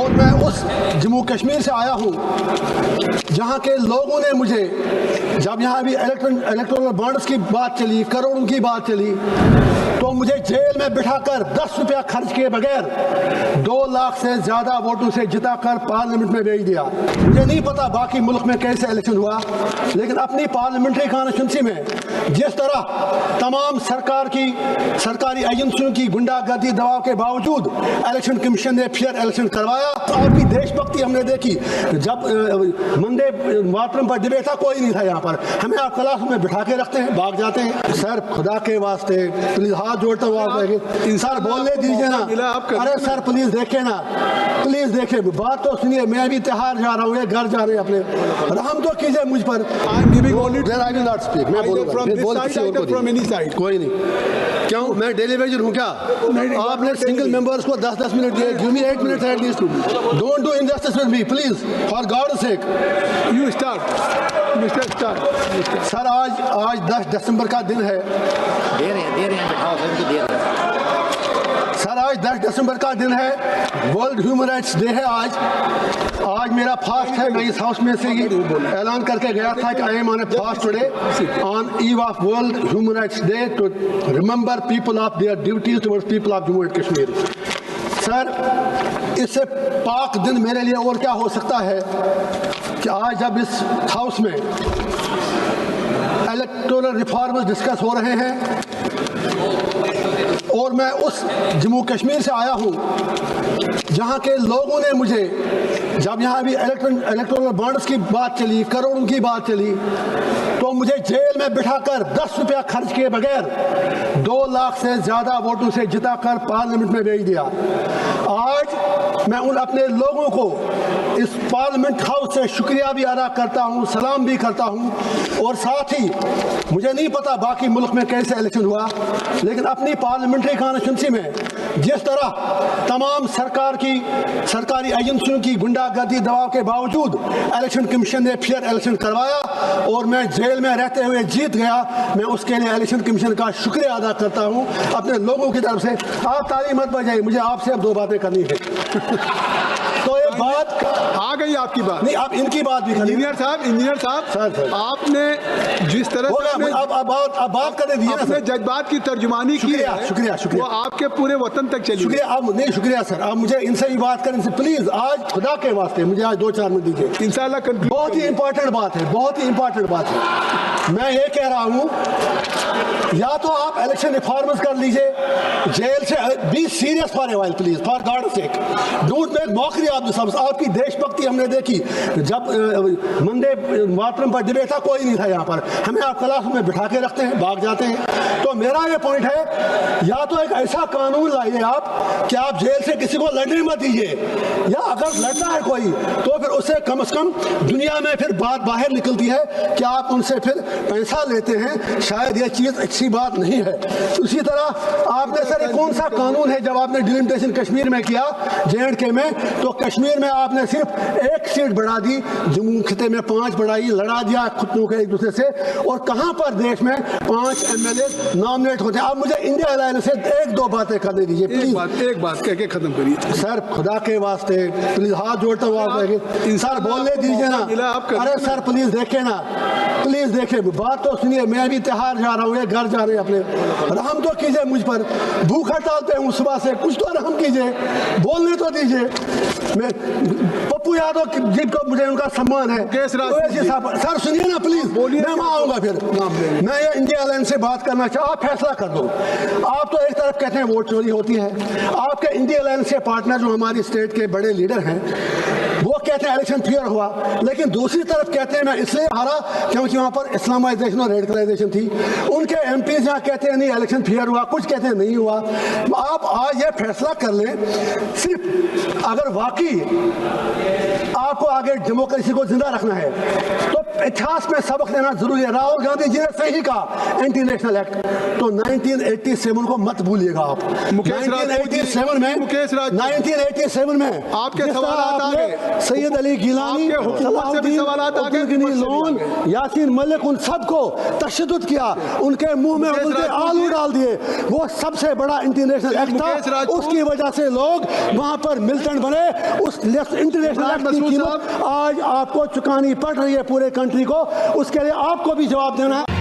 और मैं उस जम्मू कश्मीर से आया हूँ जहाँ के लोगों ने मुझे, जब यहाँ अभी इलेक्टोरल बॉन्ड्स की बात चली, करोड़ों की बात चली, तो मुझे जेल में बिठाकर 10 रुपया खर्च किए बगैर 2 लाख से ज़्यादा वोटों से जिताकर पार्लियामेंट में भेज दिया। मुझे नहीं पता बाकी मुल्क में कैसे इलेक्शन हुआ, लेकिन अपनी पार्लियामेंट्री कॉन्स्टिट्यूंसी में जिस तरह तमाम सरकारी एजेंसियों की गुंडागर्दी दबाव के बावजूद इलेक्शन कमीशन ने फेयर इलेक्शन करवाया। आपकी देशभक्ति हमने देखी। जब वंदे मातरम पर डिबेट था, कोई नहीं था यहाँ पर, हमें आप क्लास में बिठा के रखते हैं, भाग जाते हैं। सर खुदा के वास्ते प्लीज हाथ जोड़ता हुआ इंसान बोलने दीजिए ना। अरे सर प्लीज देखे ना, प्लीज देखे, बात तो सुनिए। मैं भी त्योहार जा रहा हूँ, ये घर जा रहे हैं अपने, रहम तो कीजिए मुझ पर। कोई नहीं, क्यों मैं डेली वेजर हूँ क्या? आपने सिंगल मेंबर्स को 10-10 मिनट दिए। Give me 8 minutes at least. Don't do injustice with me please, for God sake. You start mister start. Sir आज 10 दिसंबर का दिन है। दे रहे हैं बिठाओ सर, दे रहे हैं। सर आज 10 दिसंबर का दिन है, वर्ल्ड ह्यूमन राइट्स डे है। आज मेरा फास्ट है। मैं इस हाउस में से ही ऐलान करके गया था कि I am on a fast today on eve of world human rights day to remember people of their duties towards people of Jammu and Kashmir. Sir इससे पाक दिन मेरे लिए और क्या हो सकता है कि आज जब इस हाउस में इलेक्टोरल रिफॉर्म्स डिस्कस हो रहे हैं और मैं उस जम्मू कश्मीर से आया हूँ जहाँ के लोगों ने मुझे, जब यहाँ अभी इलेक्टोरल बॉन्ड्स की बात चली, करोड़ों की बात चली, तो मुझे जेल में बिठाकर 10 रुपया खर्च किए बगैर 2 लाख से ज़्यादा वोटों से जिताकर पार्लियामेंट में भेज दिया। आज मैं उन अपने लोगों को इस पार्लियामेंट हाउस से शुक्रिया भी अदा करता हूँ, सलाम भी करता हूँ। और साथ ही मुझे नहीं पता बाकी मुल्क में कैसे इलेक्शन हुआ, लेकिन अपनी पार्लियामेंट्री कॉन्स्टिट्यूंसी में जिस तरह तमाम सरकारी एजेंसियों की गुंडागर्दी दबाव के बावजूद इलेक्शन कमीशन ने फेयर इलेक्शन करवाया और मैं जेल में रहते हुए जीत गया, मैं उसके लिए इलेक्शन कमीशन का शुक्रिया अदा करता हूँ अपने लोगों की तरफ से। आप ताली मत बजाइए, मुझे आपसे अब 2 बातें करनी है। तो ये बात आ गई आपकी बात नहीं, आप इनकी बात भी करिए। इंजीनियर साहब सर। आपने जिस तरह से आप बात करने दीजिए ना सर। जज्बात की तर्जुमानी की है, शुक्रिया वो आपके पूरे वतन तक चली। शुक्रिया। आप नहीं, शुक्रिया सर, आप मुझे इनसे भी बात करें प्लीज। आज खुदा के वास्ते मुझे आज 2-4 मिनट दीजिए इंशाल्लाह। बहुत ही इंपॉर्टेंट बात है, बहुत ही इंपॉर्टेंट बात है। मैं ये कह रहा हूँ, या तो आप इलेक्शन रिफॉर्म्स कर लीजिए, जेल से be serious for a while please, for God sake. Don't make mockery of this house. आपकी देशभक्ति हमने देखी। जब वंदे मातरम पर डिबेट था, कोई नहीं था यहाँ पर, हमें आप क्लास में बिठा के रखते हैं, भाग जाते हैं। तो मेरा ये पॉइंट है, या तो एक ऐसा कानून लाइए आप कि आप जेल से किसी को लड़ने मत दीजिए, या अगर लड़ना है कोई तो फिर उससे कम से कम दुनिया में फिर बात बाहर निकलती है कि आप उनसे फिर पैसा लेते हैं। शायद ये चीज़ अच्छी बात नहीं है। उसी तरह आपने सर कौन सा कानून है, जब आपने डिलिमिटेशन कश्मीर में किया JNK में, तो कश्मीर में आपने सिर्फ 1 सीट बढ़ा दी, जम्मू खिते में 5 बढ़ाई, लड़ा दिया खुद को एक दूसरे से। और कहाँ पर देश में 5 MLA नॉमिनेट होते हैं। आप मुझे इंडिया अलायंस से 1-2 बातें करने दीजिए प्लीज। एक बात कह के खत्म करिए सर, खुदा के वास्ते प्लीज हाथ जोड़ता हुआ इंसान बोलने दीजिए ना। अरे सर प्लीज देखे ना, प्लीज देखे, बात तो सुनिए। मैं भी त्योहार जा रहा हूँ, ये घर जा रहे हैं अपने, रहम तो कीजिए मुझ पर। भूख हड़ताल पे हूँ सुबह से, कुछ तो रहम कीजिए, बोलने तो दीजिए। मैं पप्पू यादव जिनको मुझे उनका सम्मान है, सर सुनिए ना प्लीज, मैं वहाँ आऊँगा फिर। मैं ये इंडिया अलायंस से बात करना चाहूँ, आप फैसला कर दो। आप तो एक तरफ कहते हैं वोट चोरी होती है, आपके इंडिया अलायंस के पार्टनर जो हमारी स्टेट के बड़े लीडर हैं वो कहते हैं इलेक्शन फेयर हुआ, लेकिन दूसरी तरफ कहते हैं मैं इसलिए हारा क्योंकि वहाँ पर इस्लामाइजेशन और रेडिकलाइजेशन थी। उनके MP यहाँ कहते हैं नहीं इलेक्शन फेयर हुआ, कुछ कहते हैं नहीं हुआ। आप आज ये फैसला कर लें, सिर्फ अगर वाकई आपको आगे डेमोक्रेसी को जिंदा रखना है तो इतिहास में सबक लेना जरूरी है। राहुल गांधी जी ने सही कहा एंटी नेशनल एक्ट, तो 1987 को मत भूलिएगा आप। 1987 में आपके सवाल आ गए। सैयद अली गिलानी, आपके हुकूमत से भी सवालात आ गए, अब्दुल गनी हुकूमत से भी आ लोन, गए। यासीन मलिक, उन सबको तशद्दुद किया, उनके मुंह में मुकेश उनके राजपूत आलू जी- डाल दिए। वो सबसे बड़ा इंटरनेशनल एक्ट मुकेश था, राजपूत- उसकी वजह से लोग वहां पर मिलिटेंट बने। उस इंटरनेशनल इमरान एक्ट की मसूद कीमत आज आपको चुकानी पड़ रही है पूरे कंट्री को, उसके लिए आपको भी जवाब देना है।